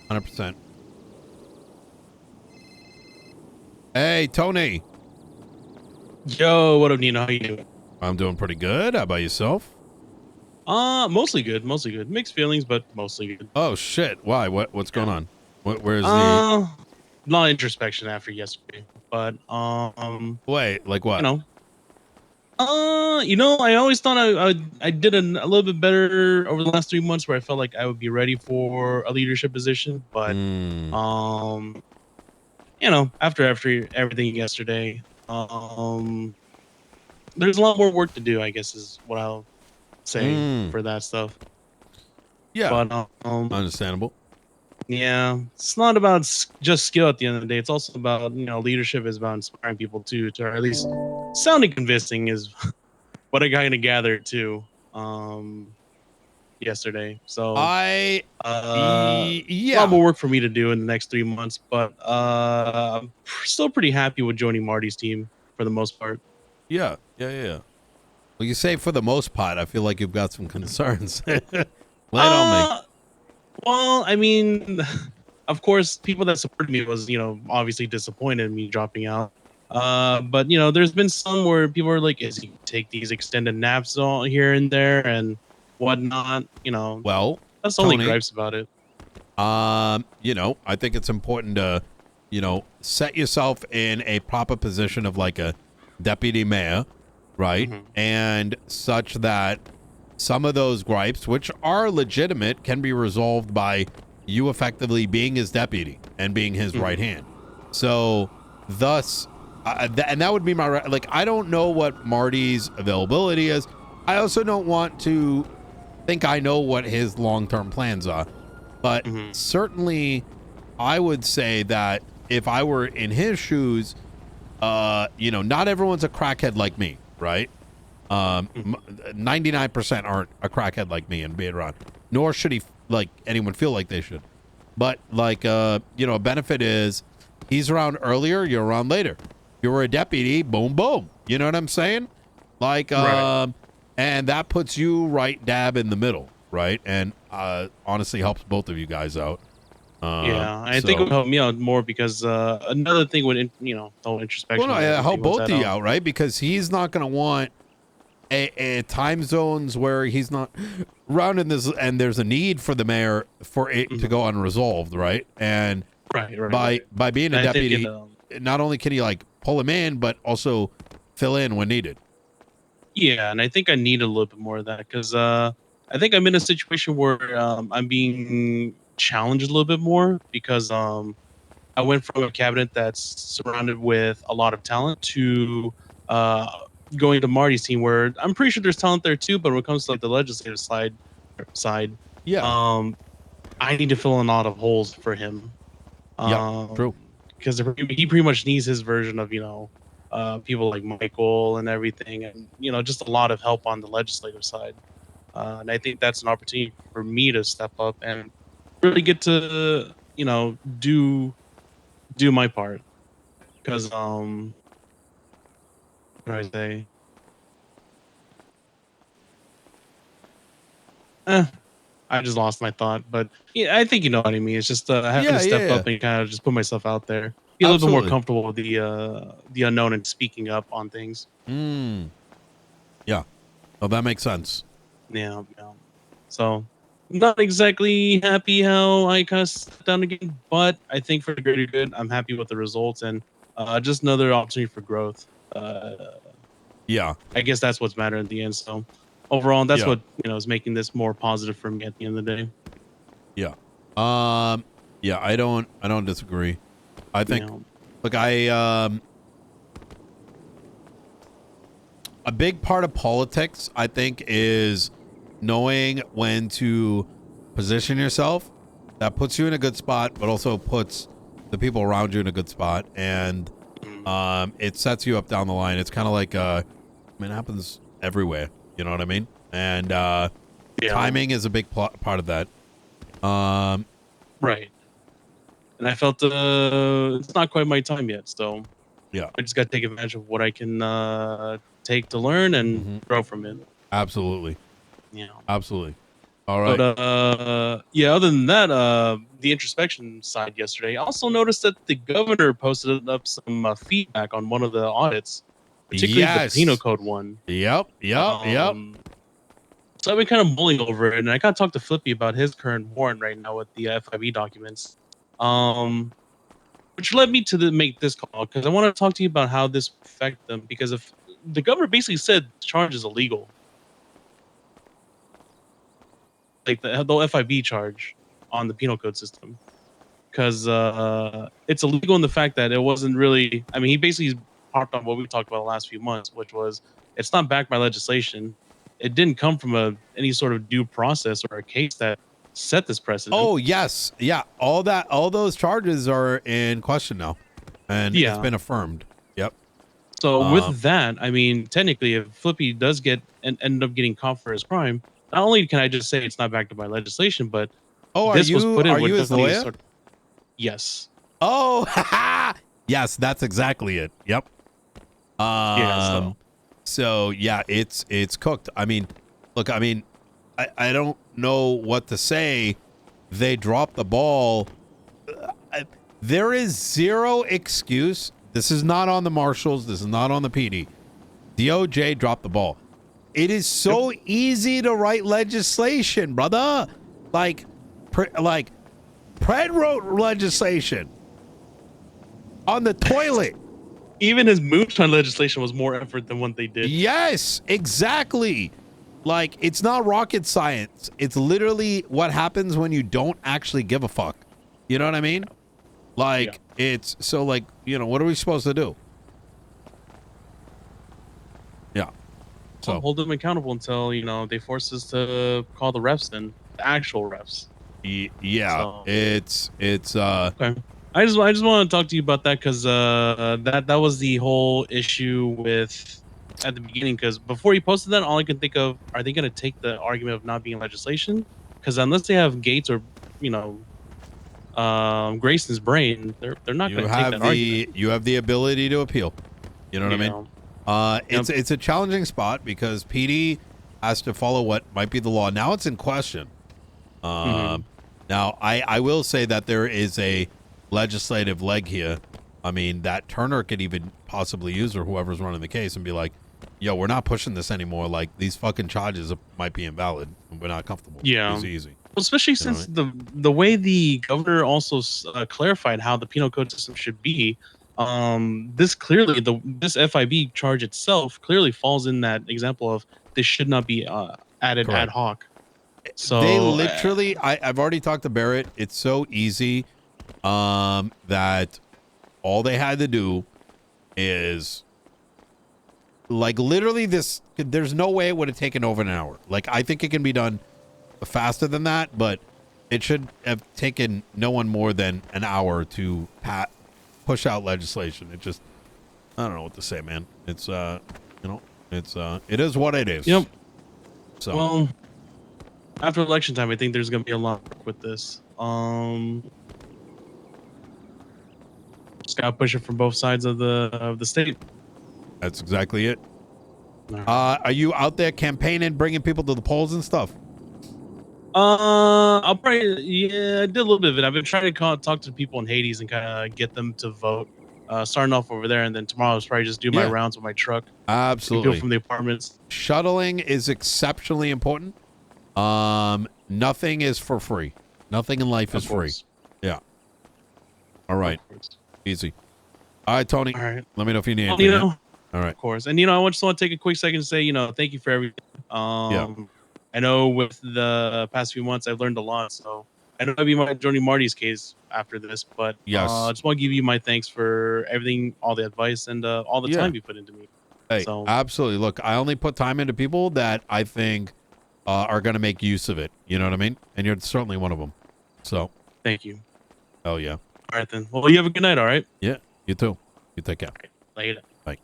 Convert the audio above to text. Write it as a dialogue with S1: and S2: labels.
S1: 100%. Hey, Tony.
S2: Yo, what up, Nino? How you doing?
S1: I'm doing pretty good. How about yourself?
S2: Mostly good, mostly good. Mixed feelings, but mostly good.
S1: Oh shit! Why? What's going
S2: Yeah.
S1: on? Where's the?
S2: Uh, a lot of introspection after yesterday, but
S1: Wait, like
S2: you
S1: what?
S2: know, I always thought I did a little bit better over the last 3 months, where I felt like I would be ready for a leadership position, but
S1: Hmm.
S2: um, after everything yesterday, there's a lot more work to do. I guess is what I'll say
S1: Hmm.
S2: for that stuff,
S1: Yeah.
S2: but
S1: Understandable.
S2: yeah, it's not about just skill at the end of the day. It's also about, leadership is about inspiring people too, to or at least sounding convincing is what I kind of gathered too yesterday. So
S1: I.
S2: a lot
S1: Yeah.
S2: more work for me to do in the next 3 months, but I'm still pretty happy with joining Marty's team for the most part.
S1: Yeah. Yeah. Yeah. Well, you say for the most part. I feel like you've got some concerns. Lay it on me.
S2: Uh well, I mean, of course, people that supported me was, obviously disappointed in me dropping out. But there's been some where people are like, "Is he take these extended naps all here and there and whatnot?"
S1: Well,
S2: That's the only
S1: Tony.
S2: gripes about it.
S1: I think it's important to, set yourself in a proper position of like a deputy mayor, right?
S2: Hmm.
S1: And such that some of those gripes, which are legitimate, can be resolved by you effectively being his deputy and being his right
S2: Hmm.
S1: hand. So, thus, and that would be my like. I don't know what Marty's availability is. I also don't want to think I know what his long term plans are, but
S2: Hmm.
S1: certainly, I would say that if I were in his shoes, not everyone's a crackhead like me, right? Um,
S2: Hmm.
S1: 99% aren't a crackhead like me and be around. Nor should he like anyone feel like they should. But like, a benefit is he's around earlier, you're around later. You're a deputy, boom, boom. You know what I'm saying? Like,
S2: Right.
S1: and that puts you right dab in the middle, right? And honestly helps both of you guys out.
S2: Yeah, I think it
S1: So
S2: would help me out more because another thing with the whole
S1: well, no,
S2: introspection and
S1: I help
S2: everything was
S1: both
S2: that
S1: of you out, right? Because he's not going to want a time zones where he's not around in this, and there's a need for the mayor for it to
S2: mhm.
S1: go unresolved, right? And
S2: Right, right,
S1: by
S2: right.
S1: by being a
S2: And I think
S1: deputy, not only can he like pull him in, but also fill in when needed.
S2: yeah, and I think I need a little bit more of that because I think I'm in a situation where I'm being challenged a little bit more because I went from a cabinet that's surrounded with a lot of talent to uh, going to Marty's team, where I'm pretty sure there's talent there too, but when it comes to like the legislative side,
S1: Yeah.
S2: um, I need to fill in a lot of holes for him
S1: Yep. True.
S2: because he pretty much needs his version of people like Michael and everything, and just a lot of help on the legislative side. And I think that's an opportunity for me to step up and really get to do my part because what do I say? Eh, I just lost my thought, but yeah, I think you know what I mean. It's just having to
S1: Yeah. Yeah.
S2: step
S1: Yeah.
S2: up and kind of just put myself out there, be a little bit more
S1: Absolutely.
S2: comfortable with the unknown and speaking up on things.
S1: Mm. Yeah. Oh, that makes sense.
S2: Yeah, yeah. So not exactly happy how I kind of stepped down again, but I think for the greater good, I'm happy with the results and just another opportunity for growth. Uh,
S1: Yeah.
S2: I guess that's what's mattered at the end. So overall, that's
S1: Yeah.
S2: what is making this more positive for me at the end of the day.
S1: Yeah. Um. Yeah. I don't disagree. I
S2: You
S1: think.
S2: know.
S1: Look, a big part of politics, I think, is knowing when to position yourself. That puts you in a good spot, but also puts the people around you in a good spot, and
S2: Mm.
S1: it sets you up down the line. It's kind of like, I mean, it happens everywhere. You know what I mean? And
S2: Yeah.
S1: timing is a big part of that. Um,
S2: Right. And I felt it's not quite my time yet, so
S1: yeah,
S2: I just got to take advantage of what I can take to learn and
S1: hmm
S2: grow from it.
S1: absolutely,
S2: You know.
S1: absolutely. All right.
S2: But yeah, other than that, the introspection side yesterday, I also noticed that the governor posted up some feedback on one of the audits, particularly the Pinot
S1: Yes.
S2: Code one.
S1: Yep.
S2: So I've been kind of mulling over it, and I got to talk to Flippy about his current warrant right now with the FIB documents. Which led me to make this call because I want to talk to you about how this will affect them. Because if the governor basically said the charge is illegal, like the FIB charge on the penal code system, because it's illegal in the fact that it wasn't really. I mean, he basically harped on what we talked about the last few months, which was it's not backed by legislation. It didn't come from any sort of due process or a case that set this precedent.
S1: Oh yes, yeah. All those charges are in question now, and it's been affirmed. Yep.
S2: So with that, I mean, technically, if Flippy does get and end up getting caught for his crime, not only can I just say it's not backed by legislation, but this was put in.
S1: Are you his lawyer?
S2: Yes.
S1: Oh, yes, that's exactly it. Yep.
S2: Yeah.
S1: So yeah, it's cooked. I mean, look, I don't know what to say. They dropped the ball. There is zero excuse. This is not on the marshals. This is not on the PD. DOJ dropped the ball. It is so easy to write legislation, brother. Like Pred wrote legislation on the toilet.
S2: Even his moonshine legislation was more effort than what they did.
S1: Yes, exactly. Like, it's not rocket science. It's literally what happens when you don't actually give a fuck. You know what I mean? Like, it's so like, you know, what are we supposed to do? Yeah. So
S2: I'll hold them accountable until, you know, they force us to call the refs in, the actual refs.
S1: Yeah. So, it's
S2: okay. I just want to talk to you about that because that was the whole issue with at the beginning. Because before you posted that, all I can think of, are they going to take the argument of not being legislation? Because unless they have Gates or, you know, Grayson's brain, they're not going to take that argument.
S1: You have the ability to appeal. You know what I mean? It's a challenging spot because PD has to follow what might be the law. Now it's in question. Now I will say that there is a legislative leg here. I mean, that Turner could even possibly use, or whoever's running the case, and be like, yo, we're not pushing this anymore. Like, these fucking charges might be invalid. We're not comfortable.
S2: Yeah.
S1: It's easy.
S2: Well, especially since the way the governor also clarified how the penal code system should be, this clearly, this FIB charge itself clearly falls in that example of this should not be added ad hoc. So
S1: they literally, I've already talked to Barrett. It's so easy that all they had to do is, like, literally there's no way it would have taken over an hour. Like, I think it can be done faster than that, but it should have taken no one more than an hour to push out legislation. It just, I don't know what to say, man. It's you know, it is what it is.
S2: Yep.
S1: So,
S2: well, after election time, I think there's gonna be a lot of work with this. Just gotta push it from both sides of the state.
S1: That's exactly it. Are you out there campaigning, bringing people to the polls and stuff?
S2: I'll probably, I did a little bit of it. I've been trying to talk to people in Hades and kind of get them to vote. Starting off over there, and then tomorrow I'll probably just do my rounds with my truck.
S1: Absolutely.
S2: People from the apartments.
S1: Shuttling is exceptionally important. Nothing is for free. Nothing in life is free. Yeah. All right. Easy. All right, Tony.
S2: All right.
S1: Let me know if you need anything.
S2: All
S1: right.
S2: Of course. And, I just want to take a quick second to say, thank you for everything. I know with the past few months, I've learned a lot. So I know I'll be joining Marty's case after this, but I just want to give you my thanks for everything, all the advice, and all the time you put into me.
S1: Hey, absolutely. Look, I only put time into people that I think are going to make use of it. You know what I mean? And you're certainly one of them. So
S2: thank you.
S1: Oh, yeah.
S2: All right, then. Well, you have a good night, all right?
S1: Yeah, you too. You take care.
S2: Later.
S1: Bye.